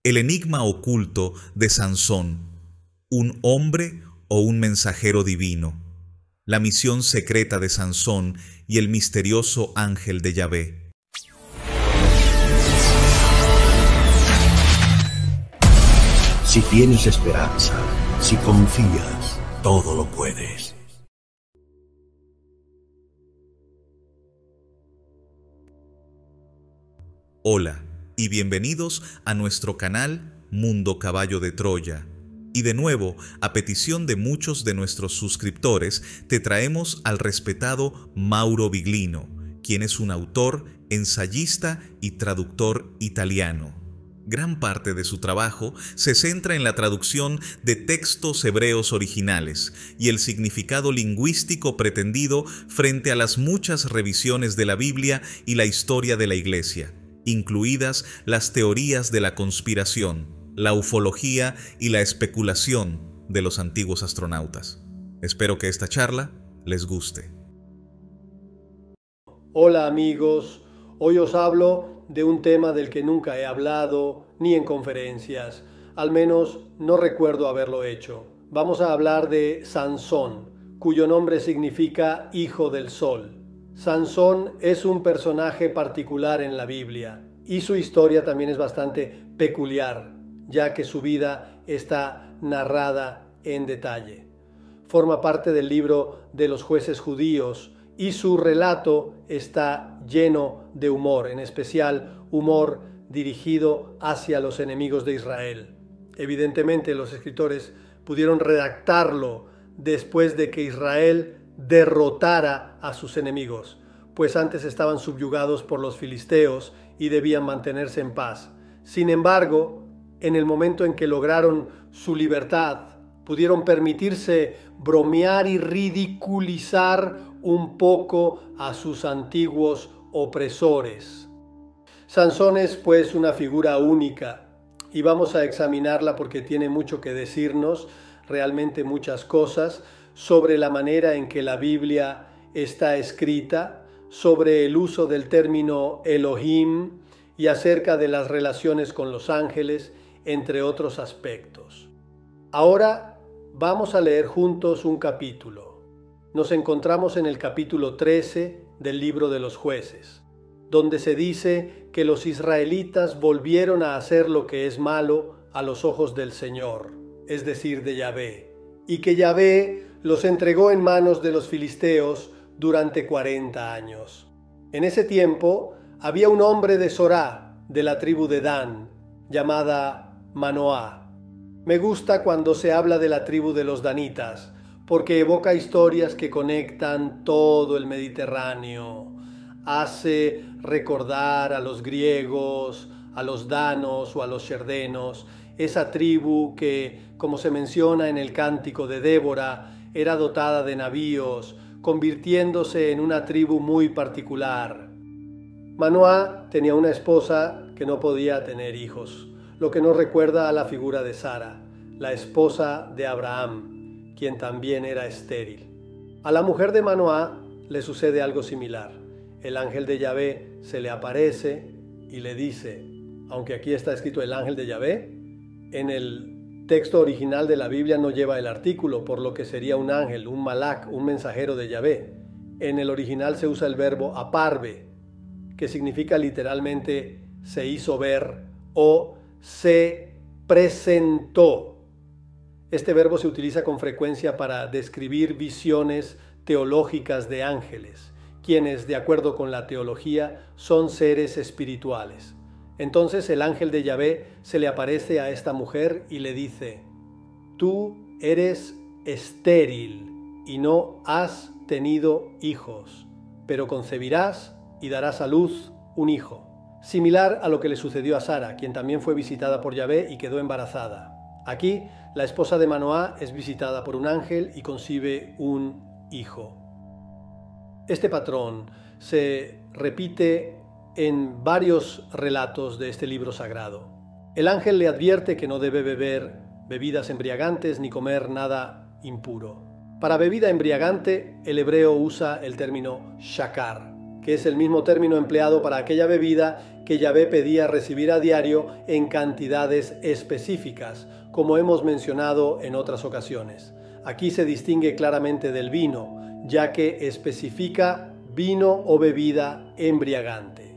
El enigma oculto de Sansón, un hombre o un mensajero divino, la misión secreta de Sansón y el misterioso ángel de Yahvé. Si tienes esperanza, si confías, todo lo puedes. Hola y bienvenidos a nuestro canal Mundo Caballo de Troya. Y de nuevo, a petición de muchos de nuestros suscriptores, te traemos al respetado Mauro Biglino, quien es un autor, ensayista y traductor italiano. Gran parte de su trabajo se centra en la traducción de textos hebreos originales y el significado lingüístico pretendido frente a las muchas revisiones de la Biblia y la historia de la Iglesia, incluidas las teorías de la conspiración, la ufología y la especulación de los antiguos astronautas. Espero que esta charla les guste. Hola amigos, hoy os hablo de un tema del que nunca he hablado ni en conferencias, al menos no recuerdo haberlo hecho. Vamos a hablar de Sansón, cuyo nombre significa hijo del sol. Sansón es un personaje particular en la Biblia y su historia también es bastante peculiar, ya que su vida está narrada en detalle. Forma parte del libro de los jueces judíos y su relato está lleno de humor, en especial humor dirigido hacia los enemigos de Israel. Evidentemente los escritores pudieron redactarlo después de que Israel derrotara a sus enemigos, pues antes estaban subyugados por los filisteos y debían mantenerse en paz. Sin embargo, en el momento en que lograron su libertad, pudieron permitirse bromear y ridiculizar un poco a sus antiguos opresores. Sansón es pues una figura única y vamos a examinarla porque tiene mucho que decirnos, realmente muchas cosas, sobre la manera en que la Biblia está escrita, sobre el uso del término Elohim y acerca de las relaciones con los ángeles, entre otros aspectos. Ahora vamos a leer juntos un capítulo. Nos encontramos en el capítulo 13 del libro de los jueces, donde se dice que los israelitas volvieron a hacer lo que es malo a los ojos del Señor, es decir, de Yahvé, y que Yahvé los entregó en manos de los filisteos durante 40 años. En ese tiempo había un hombre de Sorá, de la tribu de Dan, llamada Manoá. Me gusta cuando se habla de la tribu de los danitas, porque evoca historias que conectan todo el Mediterráneo. Hace recordar a los griegos, a los danos o a los sherdenos, esa tribu que, como se menciona en el cántico de Débora, era dotada de navíos, convirtiéndose en una tribu muy particular. Manoá tenía una esposa que no podía tener hijos, lo que nos recuerda a la figura de Sara, la esposa de Abraham, quien también era estéril. A la mujer de Manoá le sucede algo similar. El ángel de Yahvé se le aparece y le dice, aunque aquí está escrito el ángel de Yahvé, en el texto original de la Biblia no lleva el artículo, por lo que sería un ángel, un malak, un mensajero de Yahvé. En el original se usa el verbo aparve, que significa literalmente se hizo ver o se presentó. Este verbo se utiliza con frecuencia para describir visiones teológicas de ángeles, quienes, de acuerdo con la teología, son seres espirituales. Entonces el ángel de Yahvé se le aparece a esta mujer y le dice: tú eres estéril y no has tenido hijos, pero concebirás y darás a luz un hijo. Similar a lo que le sucedió a Sara, quien también fue visitada por Yahvé y quedó embarazada. Aquí, la esposa de Manoá es visitada por un ángel y concibe un hijo. Este patrón se repite en varios relatos de este libro sagrado. El ángel le advierte que no debe beber bebidas embriagantes ni comer nada impuro. Para bebida embriagante, el hebreo usa el término shakar, que es el mismo término empleado para aquella bebida que Yahvé pedía recibir a diario en cantidades específicas, como hemos mencionado en otras ocasiones. Aquí se distingue claramente del vino, ya que especifica vino o bebida embriagante.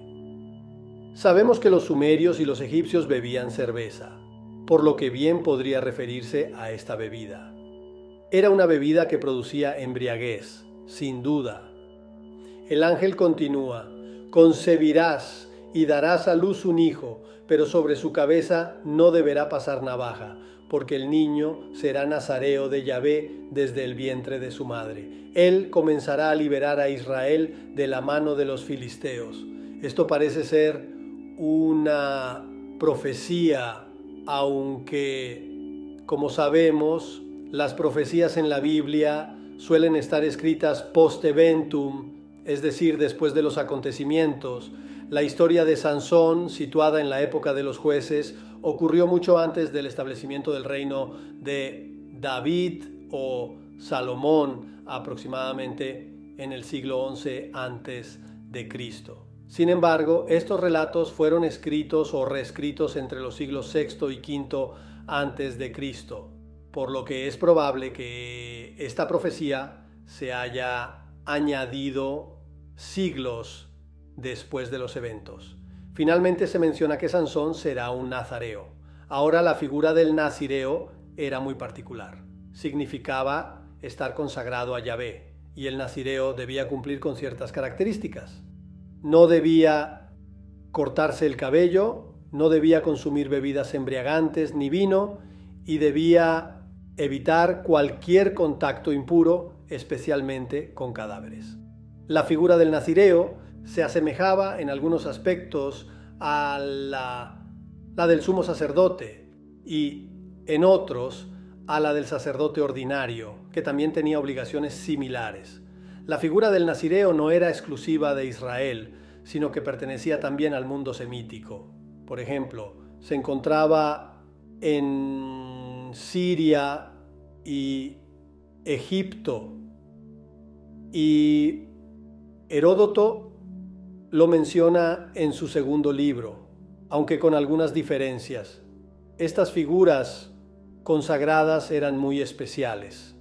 Sabemos que los sumerios y los egipcios bebían cerveza, por lo que bien podría referirse a esta bebida. Era una bebida que producía embriaguez, sin duda. El ángel continúa: concebirás y darás a luz un hijo, pero sobre su cabeza no deberá pasar navaja, porque el niño será nazareo de Yahvé desde el vientre de su madre. Él comenzará a liberar a Israel de la mano de los filisteos. Esto parece ser una profecía, aunque, como sabemos, las profecías en la Biblia suelen estar escritas post-eventum, es decir, después de los acontecimientos. La historia de Sansón, situada en la época de los jueces, ocurrió mucho antes del establecimiento del reino de David o Salomón, aproximadamente en el siglo XI antes de Cristo. Sin embargo, estos relatos fueron escritos o reescritos entre los siglos VI y V antes de Cristo, por lo que es probable que esta profecía se haya añadido siglos después de los eventos. Finalmente se menciona que Sansón será un nazareo. Ahora la figura del nazireo era muy particular. Significaba estar consagrado a Yahvé, y el nazireo debía cumplir con ciertas características. No debía cortarse el cabello, no debía consumir bebidas embriagantes ni vino, y debía evitar cualquier contacto impuro, especialmente con cadáveres. La figura del nazireo se asemejaba en algunos aspectos a la del sumo sacerdote y en otros a la del sacerdote ordinario, que también tenía obligaciones similares. La figura del nazireo no era exclusiva de Israel, sino que pertenecía también al mundo semítico. Por ejemplo, se encontraba en Siria y Egipto, y Heródoto lo menciona en su segundo libro, aunque con algunas diferencias. Estas figuras consagradas eran muy especiales.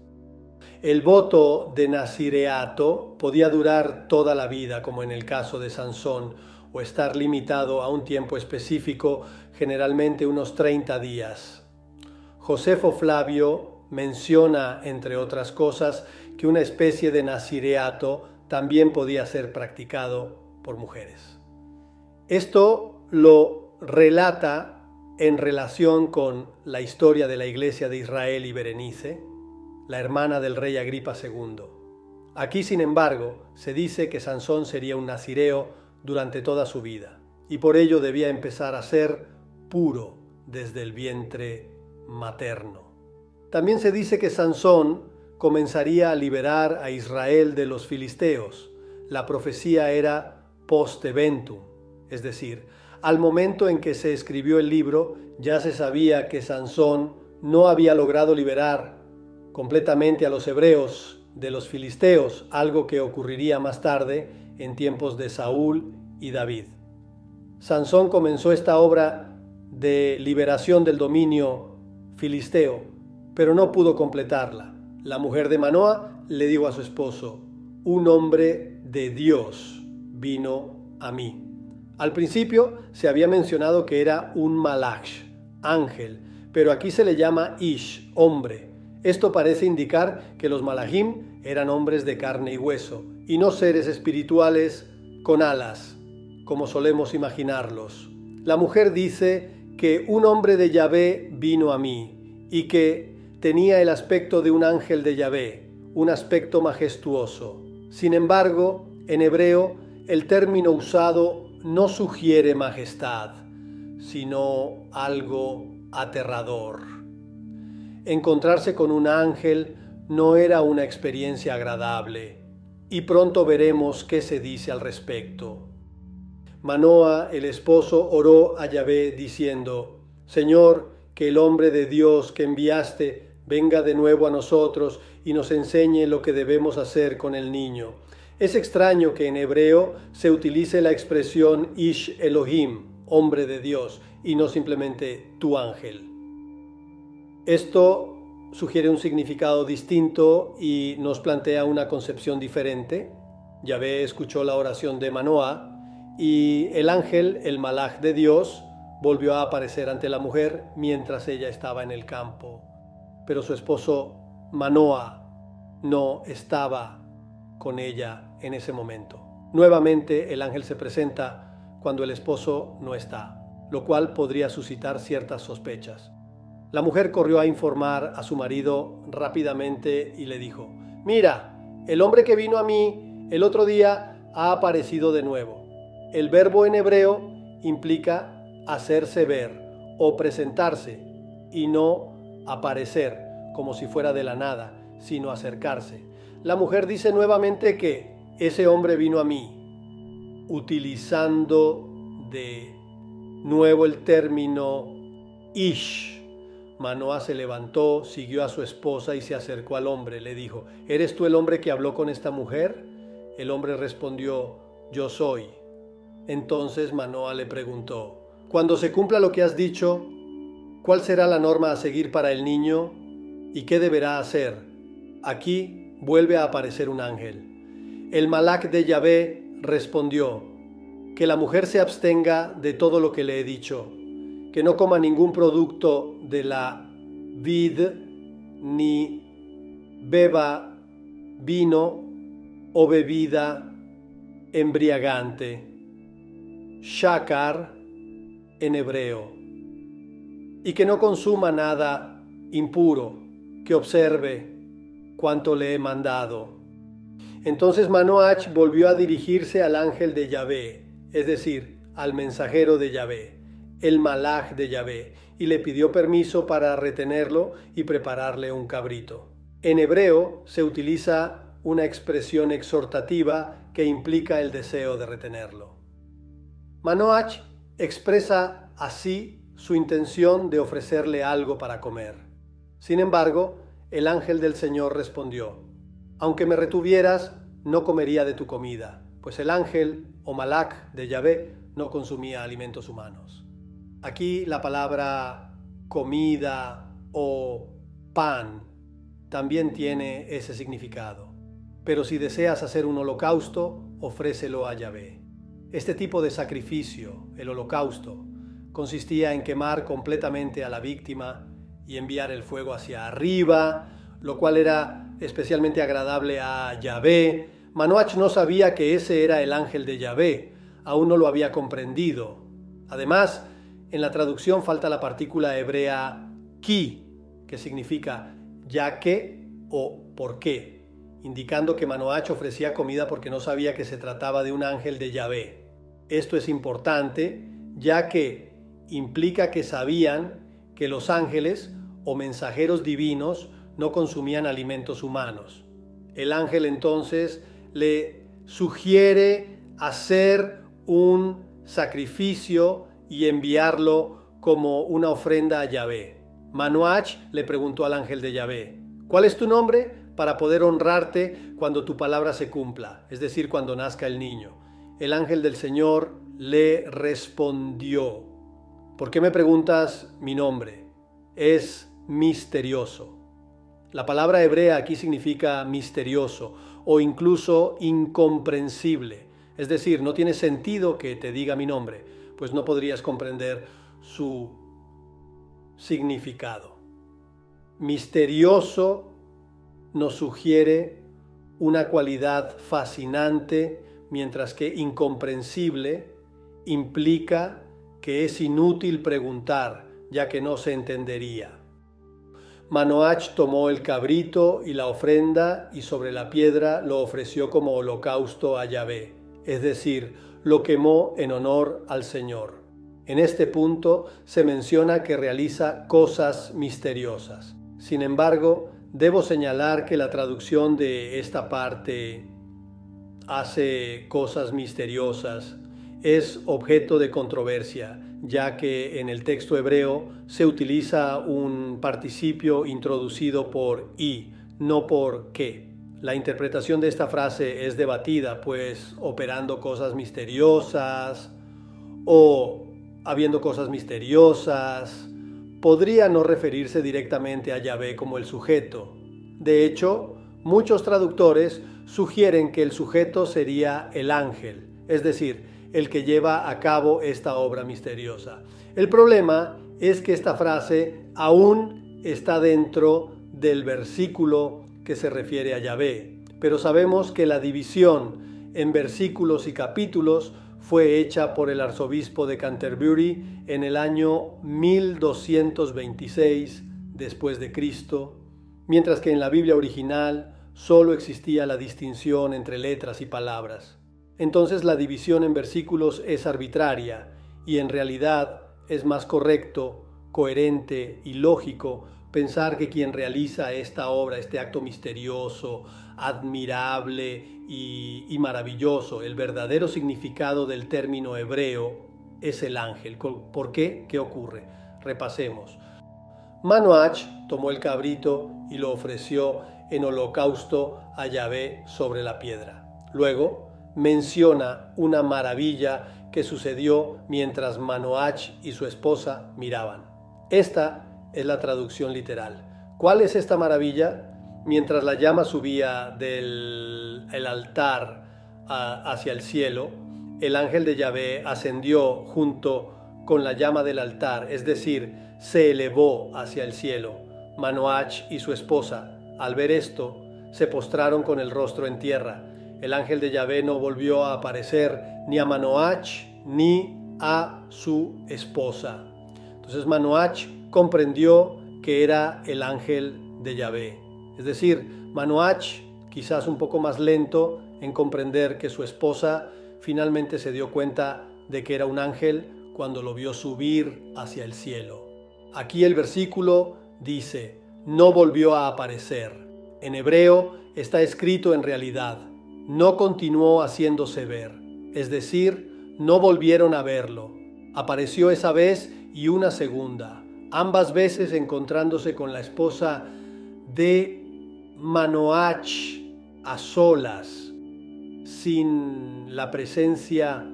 El voto de nazireato podía durar toda la vida, como en el caso de Sansón, o estar limitado a un tiempo específico, generalmente unos 30 días. Josefo Flavio menciona, entre otras cosas, que una especie de nazireato también podía ser practicado por mujeres. Esto lo relata en relación con la historia de la Iglesia de Israel y Berenice, la hermana del rey Agripa II. Aquí, sin embargo, se dice que Sansón sería un nazireo durante toda su vida, y por ello debía empezar a ser puro desde el vientre materno. También se dice que Sansón comenzaría a liberar a Israel de los filisteos. La profecía era post-eventum, es decir, al momento en que se escribió el libro, ya se sabía que Sansón no había logrado liberar completamente a los hebreos de los filisteos, algo que ocurriría más tarde en tiempos de Saúl y David. Sansón comenzó esta obra de liberación del dominio filisteo, pero no pudo completarla. La mujer de Manoa le dijo a su esposo: un hombre de Dios vino a mí. Al principio se había mencionado que era un malach, ángel, pero aquí se le llama ish, hombre. Esto parece indicar que los malachim eran hombres de carne y hueso, y no seres espirituales con alas, como solemos imaginarlos. La mujer dice que un hombre de Yahvé vino a mí, y que tenía el aspecto de un ángel de Yahvé, un aspecto majestuoso. Sin embargo, en hebreo, el término usado no sugiere majestad, sino algo aterrador. Encontrarse con un ángel no era una experiencia agradable, y pronto veremos qué se dice al respecto. Manoa, el esposo, oró a Yahvé diciendo: Señor, que el hombre de Dios que enviaste venga de nuevo a nosotros y nos enseñe lo que debemos hacer con el niño. Es extraño que en hebreo se utilice la expresión Ish Elohim, hombre de Dios, y no simplemente tu ángel. Esto sugiere un significado distinto y nos plantea una concepción diferente. Yahvé escuchó la oración de Manoah y el ángel, el malaj de Dios, volvió a aparecer ante la mujer mientras ella estaba en el campo. Pero su esposo Manoah no estaba con ella en ese momento. Nuevamente el ángel se presenta cuando el esposo no está, lo cual podría suscitar ciertas sospechas. La mujer corrió a informar a su marido rápidamente y le dijo: «Mira, el hombre que vino a mí el otro día ha aparecido de nuevo». El verbo en hebreo implica hacerse ver o presentarse y no aparecer como si fuera de la nada, sino acercarse. La mujer dice nuevamente que ese hombre vino a mí, utilizando de nuevo el término Ish. Manoah se levantó, siguió a su esposa y se acercó al hombre. Le dijo: ¿Eres tú el hombre que habló con esta mujer? El hombre respondió: yo soy. Entonces Manoah le preguntó: cuando se cumpla lo que has dicho, ¿cuál será la norma a seguir para el niño? ¿Y qué deberá hacer? Aquí vuelve a aparecer un ángel. El malaj de Yahvé respondió: que la mujer se abstenga de todo lo que le he dicho, que no coma ningún producto de la vid, ni beba vino o bebida embriagante, shakar en hebreo, y que no consuma nada impuro, que observe cuanto le he mandado. Entonces Manoah volvió a dirigirse al ángel de Yahvé, es decir, al mensajero de Yahvé, el malaj de Yahvé, y le pidió permiso para retenerlo y prepararle un cabrito. En hebreo se utiliza una expresión exhortativa que implica el deseo de retenerlo. Manoah expresa así su intención de ofrecerle algo para comer. Sin embargo, el ángel del Señor respondió: aunque me retuvieras, no comería de tu comida, pues el ángel o malaj de Yahvé no consumía alimentos humanos. Aquí la palabra comida o pan también tiene ese significado. Pero si deseas hacer un holocausto, ofrécelo a Yahvé. Este tipo de sacrificio, el holocausto, consistía en quemar completamente a la víctima y enviar el fuego hacia arriba, lo cual era especialmente agradable a Yahvé. Manoah no sabía que ese era el ángel de Yahvé, aún no lo había comprendido. Además, en la traducción falta la partícula hebrea ki, que significa ya que o por qué, indicando que Manoah ofrecía comida porque no sabía que se trataba de un ángel de Yahvé. Esto es importante, ya que implica que sabían que los ángeles o mensajeros divinos no consumían alimentos humanos. El ángel entonces le sugiere hacer un sacrificio y enviarlo como una ofrenda a Yahvé. Manoah le preguntó al ángel de Yahvé: ¿cuál es tu nombre? Para poder honrarte cuando tu palabra se cumpla, es decir, cuando nazca el niño. El ángel del Señor le respondió: ¿por qué me preguntas mi nombre? Es misterioso. La palabra hebrea aquí significa misterioso o incluso incomprensible. Es decir, no tiene sentido que te diga mi nombre, pues no podrías comprender su significado. Misterioso nos sugiere una cualidad fascinante, mientras que incomprensible implica que es inútil preguntar, ya que no se entendería. Manoah tomó el cabrito y la ofrenda y sobre la piedra lo ofreció como holocausto a Yahvé, es decir, lo quemó en honor al Señor. En este punto se menciona que realiza cosas misteriosas. Sin embargo, debo señalar que la traducción de esta parte, hace cosas misteriosas, es objeto de controversia, ya que en el texto hebreo se utiliza un participio introducido por i, no por que. La interpretación de esta frase es debatida, pues operando cosas misteriosas o habiendo cosas misteriosas, podría no referirse directamente a Yahvé como el sujeto. De hecho, muchos traductores sugieren que el sujeto sería el ángel, es decir, el que lleva a cabo esta obra misteriosa. El problema es que esta frase aún está dentro del versículo que se refiere a Yahvé, pero sabemos que la división en versículos y capítulos fue hecha por el arzobispo de Canterbury en el año 1226 después de Cristo, mientras que en la Biblia original solo existía la distinción entre letras y palabras. Entonces la división en versículos es arbitraria y en realidad es más correcto, coherente y lógico pensar que quien realiza esta obra, este acto misterioso, admirable y maravilloso, el verdadero significado del término hebreo es el ángel. ¿Por qué? ¿Qué ocurre? Repasemos. Manoach tomó el cabrito y lo ofreció en holocausto a Yahvé sobre la piedra. Luego menciona una maravilla que sucedió mientras Manoach y su esposa miraban. Esta es la traducción literal. ¿Cuál es esta maravilla? Mientras la llama subía del altar hacia el cielo, el ángel de Yahvé ascendió junto con la llama del altar, es decir, se elevó hacia el cielo. Manoach y su esposa, al ver esto, se postraron con el rostro en tierra. El ángel de Yahvé no volvió a aparecer ni a Manoach ni a su esposa. Entonces Manoach comprendió que era el ángel de Yahvé. Es decir, Manoach, quizás un poco más lento en comprender que su esposa finalmente se dio cuenta de que era un ángel cuando lo vio subir hacia el cielo. Aquí el versículo dice, no volvió a aparecer. En hebreo está escrito en realidad, no continuó haciéndose ver. Es decir, no volvieron a verlo. Apareció esa vez y una segunda, ambas veces encontrándose con la esposa de Manoach a solas, sin la presencia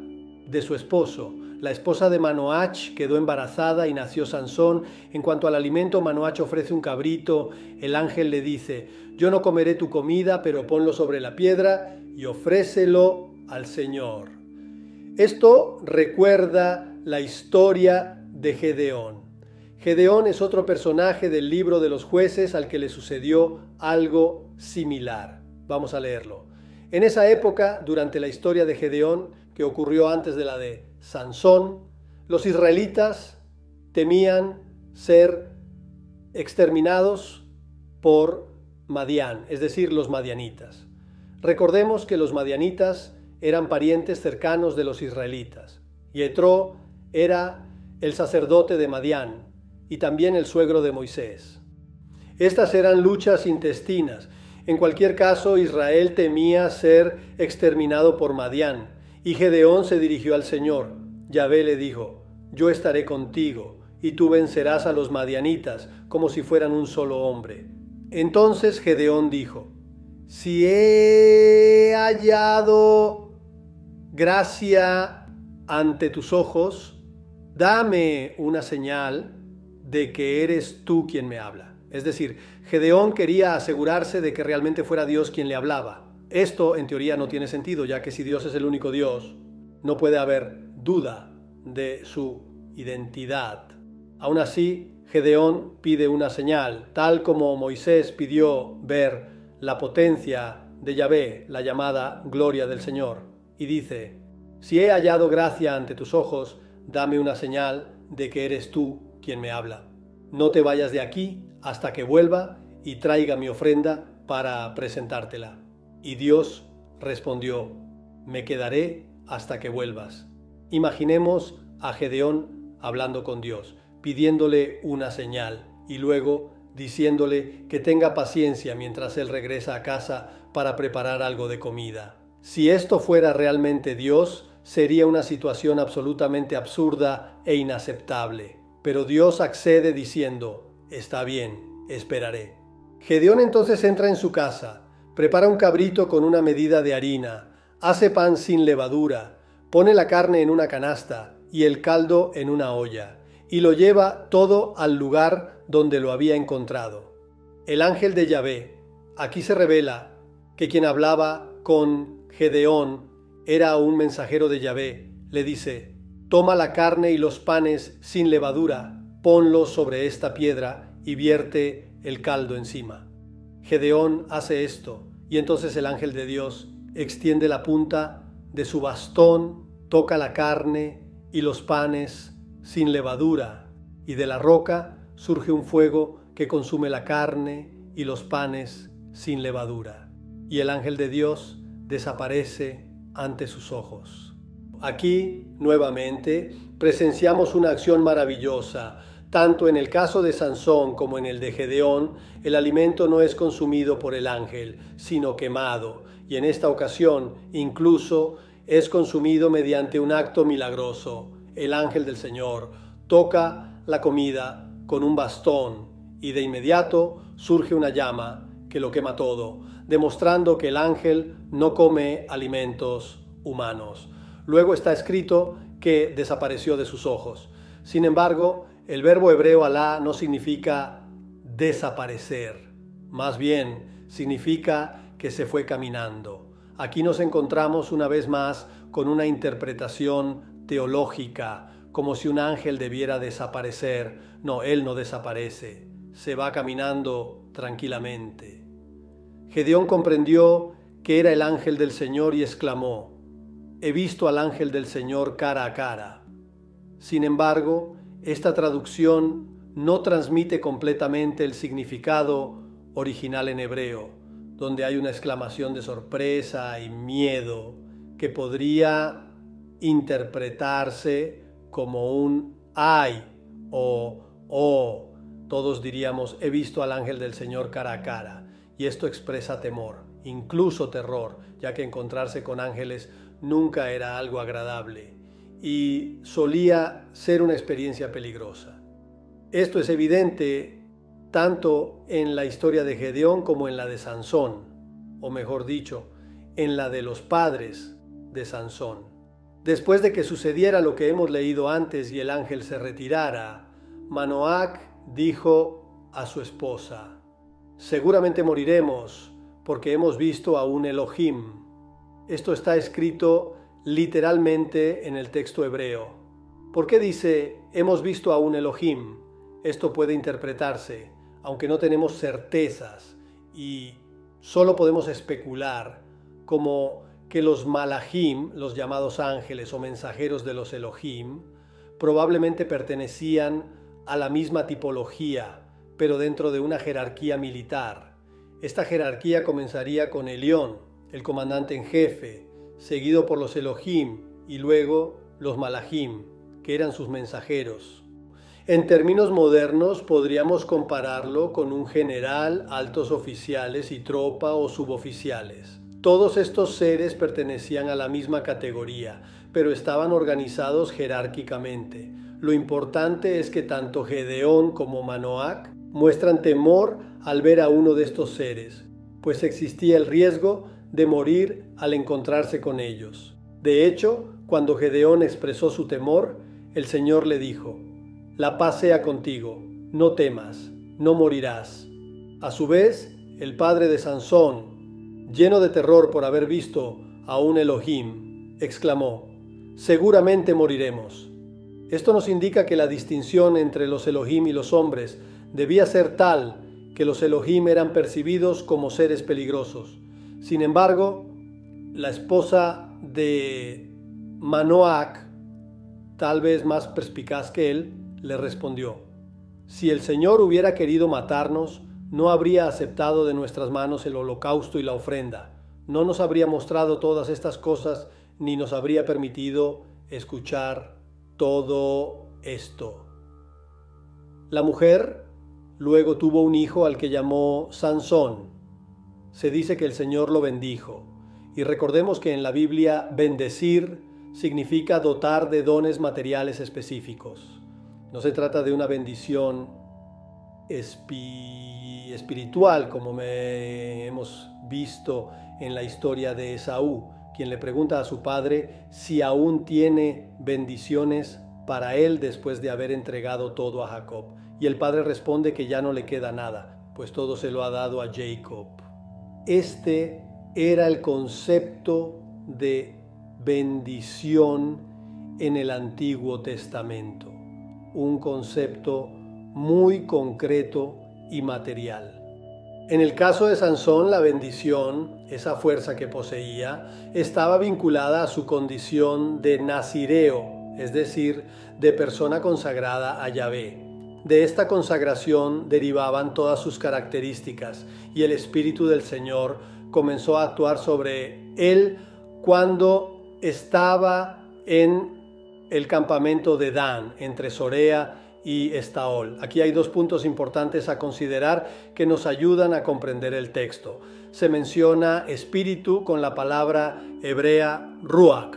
de su esposo. La esposa de Manoach quedó embarazada y nació Sansón. En cuanto al alimento, Manoach ofrece un cabrito. El ángel le dice, yo no comeré tu comida, pero ponlo sobre la piedra y ofrécelo al Señor. Esto recuerda la historia de Gedeón. Gedeón es otro personaje del libro de los jueces al que le sucedió algo similar. Vamos a leerlo. En esa época, durante la historia de Gedeón, que ocurrió antes de la de Sansón, los israelitas temían ser exterminados por Madián, es decir, los madianitas. Recordemos que los madianitas eran parientes cercanos de los israelitas. Yetro era el sacerdote de Madián y también el suegro de Moisés. Estas eran luchas intestinas. En cualquier caso, Israel temía ser exterminado por Madián, y Gedeón se dirigió al Señor. Yahvé le dijo, yo estaré contigo, y tú vencerás a los madianitas como si fueran un solo hombre. Entonces Gedeón dijo, si he hallado gracia ante tus ojos, dame una señal de que eres tú quien me habla. Es decir, Gedeón quería asegurarse de que realmente fuera Dios quien le hablaba. Esto en teoría no tiene sentido, ya que si Dios es el único Dios, no puede haber duda de su identidad. Aún así, Gedeón pide una señal, tal como Moisés pidió ver la potencia de Yahvé, la llamada gloria del Señor, y dice, si he hallado gracia ante tus ojos, dame una señal de que eres tú quien me habla. No te vayas de aquí hasta que vuelva y traiga mi ofrenda para presentártela. Y Dios respondió, me quedaré hasta que vuelvas. Imaginemos a Gedeón hablando con Dios, pidiéndole una señal y luego diciéndole que tenga paciencia mientras él regresa a casa para preparar algo de comida. Si esto fuera realmente Dios, sería una situación absolutamente absurda e inaceptable. Pero Dios accede diciendo, está bien, esperaré. Gedeón entonces entra en su casa, Prepara un cabrito con una medida de harina, hace pan sin levadura, pone la carne en una canasta y el caldo en una olla, y lo lleva todo al lugar donde lo había encontrado. El ángel de Yahvé, aquí se revela que quien hablaba con Gedeón era un mensajero de Yahvé, le dice: toma la carne y los panes sin levadura, ponlos sobre esta piedra y vierte el caldo encima. Gedeón hace esto, y entonces el ángel de Dios extiende la punta de su bastón, toca la carne y los panes sin levadura, y de la roca surge un fuego que consume la carne y los panes sin levadura. Y el ángel de Dios desaparece ante sus ojos. Aquí, nuevamente, presenciamos una acción maravillosa. Tanto en el caso de Sansón como en el de Gedeón, el alimento no es consumido por el ángel, sino quemado, y en esta ocasión incluso es consumido mediante un acto milagroso. El ángel del Señor toca la comida con un bastón y de inmediato surge una llama que lo quema todo, demostrando que el ángel no come alimentos humanos. Luego está escrito que desapareció de sus ojos. Sin embargo, el verbo hebreo alá no significa desaparecer, más bien significa que se fue caminando. Aquí nos encontramos una vez más con una interpretación teológica, como si un ángel debiera desaparecer. No, él no desaparece, se va caminando tranquilamente. Gedeón comprendió que era el ángel del Señor y exclamó: he visto al ángel del Señor cara a cara. Sin embargo, esta traducción no transmite completamente el significado original en hebreo, donde hay una exclamación de sorpresa y miedo que podría interpretarse como un ay o oh. Todos diríamos: he visto al ángel del Señor cara a cara. Y esto expresa temor, incluso terror, ya que encontrarse con ángeles nunca era algo agradable y solía ser una experiencia peligrosa. Esto es evidente tanto en la historia de Gedeón como en la de Sansón, o mejor dicho, en la de los padres de Sansón. Después de que sucediera lo que hemos leído antes y el ángel se retirara, Manoac dijo a su esposa: seguramente moriremos porque hemos visto a un Elohim. Esto está escrito literalmente en el texto hebreo. ¿Por qué dice hemos visto a un Elohim? Esto puede interpretarse, aunque no tenemos certezas y solo podemos especular, como que los malajim, los llamados ángeles o mensajeros de los Elohim, probablemente pertenecían a la misma tipología, pero dentro de una jerarquía militar. Esta jerarquía comenzaría con Elión, el comandante en jefe, seguido por los Elohim y luego los malajim, que eran sus mensajeros. En términos modernos podríamos compararlo con un general, altos oficiales y tropa o suboficiales. Todos estos seres pertenecían a la misma categoría, pero estaban organizados jerárquicamente. Lo importante es que tanto Gedeón como Manoac muestran temor al ver a uno de estos seres, pues existía el riesgo de morir al encontrarse con ellos. De hecho, cuando Gedeón expresó su temor, el Señor le dijo: la paz sea contigo, no temas, no morirás. A su vez, el padre de Sansón, lleno de terror por haber visto a un Elohim, exclamó: seguramente moriremos. Esto nos indica que la distinción entre los Elohim y los hombres debía ser tal que los Elohim eran percibidos como seres peligrosos. Sin embargo, la esposa de Manoac, tal vez más perspicaz que él, le respondió: si el Señor hubiera querido matarnos, no habría aceptado de nuestras manos el holocausto y la ofrenda, no nos habría mostrado todas estas cosas, ni nos habría permitido escuchar todo esto. La mujer luego tuvo un hijo al que llamó Sansón. Se dice que el Señor lo bendijo. Y recordemos que en la Biblia bendecir significa dotar de dones materiales específicos. No se trata de una bendición espiritual, como hemos visto en la historia de Esaú, quien le pregunta a su padre si aún tiene bendiciones para él después de haber entregado todo a Jacob. Y el padre responde que ya no le queda nada, pues todo se lo ha dado a Jacob. Este era el concepto de bendición en el Antiguo Testamento, un concepto muy concreto y material. En el caso de Sansón, la bendición, esa fuerza que poseía, estaba vinculada a su condición de nazireo, es decir, de persona consagrada a Yahvé. De esta consagración derivaban todas sus características y el Espíritu del Señor comenzó a actuar sobre él cuando estaba en el campamento de Dan, entre Sorea y Estaol. Aquí hay dos puntos importantes a considerar que nos ayudan a comprender el texto. Se menciona espíritu con la palabra hebrea ruach.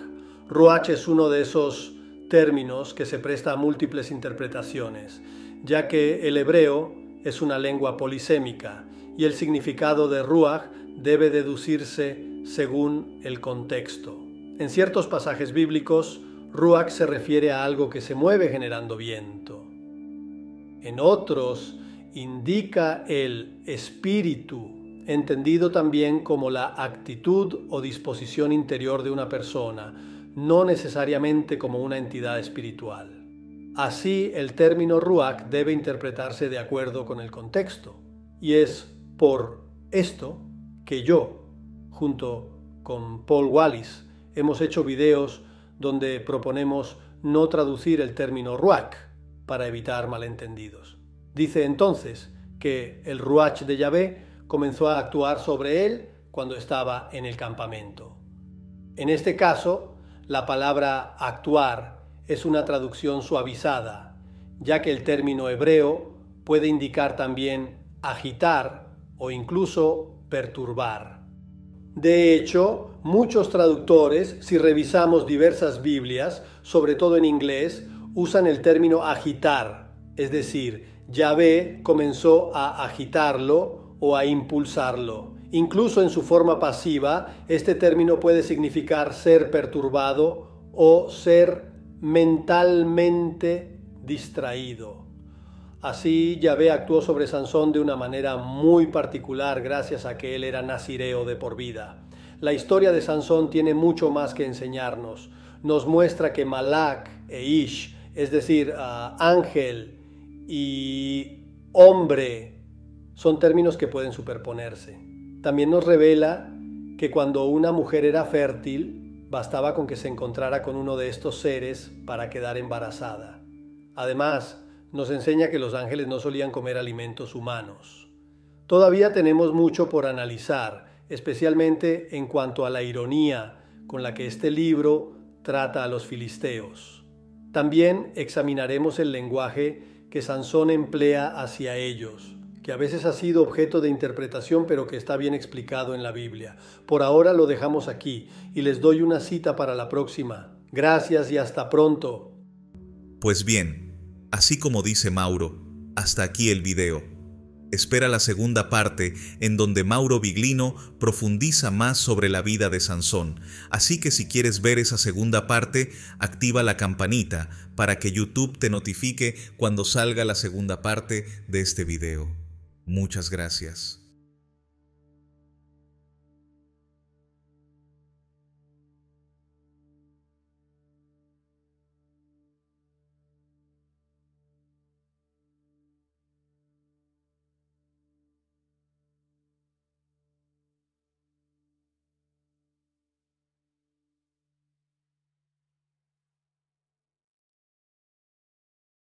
Ruach es uno de esos términos que se presta a múltiples interpretaciones, ya que el hebreo es una lengua polisémica y el significado de ruach debe deducirse según el contexto. En ciertos pasajes bíblicos, ruach se refiere a algo que se mueve generando viento. En otros indica el espíritu, entendido también como la actitud o disposición interior de una persona, no necesariamente como una entidad espiritual. Así, el término ruach debe interpretarse de acuerdo con el contexto, y es por esto que yo, junto con Paul Wallis, hemos hecho videos donde proponemos no traducir el término ruach para evitar malentendidos. Dice entonces que el ruach de Yahvé comenzó a actuar sobre él cuando estaba en el campamento. En este caso, la palabra actuar es una traducción suavizada, ya que el término hebreo puede indicar también agitar o incluso perturbar. De hecho, muchos traductores, si revisamos diversas Biblias, sobre todo en inglés, usan el término agitar, es decir, Yahvé comenzó a agitarlo o a impulsarlo. Incluso en su forma pasiva, este término puede significar ser perturbado o ser mentalmente distraído. Así, Yahvé actuó sobre Sansón de una manera muy particular gracias a que él era nazireo de por vida. La historia de Sansón tiene mucho más que enseñarnos. Nos muestra que Malak e Ish, es decir, ángel y hombre, son términos que pueden superponerse. También nos revela que cuando una mujer era fértil, bastaba con que se encontrara con uno de estos seres para quedar embarazada. Además, nos enseña que los ángeles no solían comer alimentos humanos. Todavía tenemos mucho por analizar, especialmente en cuanto a la ironía con la que este libro trata a los filisteos. También examinaremos el lenguaje que Sansón emplea hacia ellos, que a veces ha sido objeto de interpretación, pero que está bien explicado en la Biblia. Por ahora lo dejamos aquí y les doy una cita para la próxima. Gracias y hasta pronto. Pues bien, así como dice Mauro, hasta aquí el video. Espera la segunda parte en donde Mauro Biglino profundiza más sobre la vida de Sansón. Así que si quieres ver esa segunda parte, activa la campanita para que YouTube te notifique cuando salga la segunda parte de este video. Muchas gracias.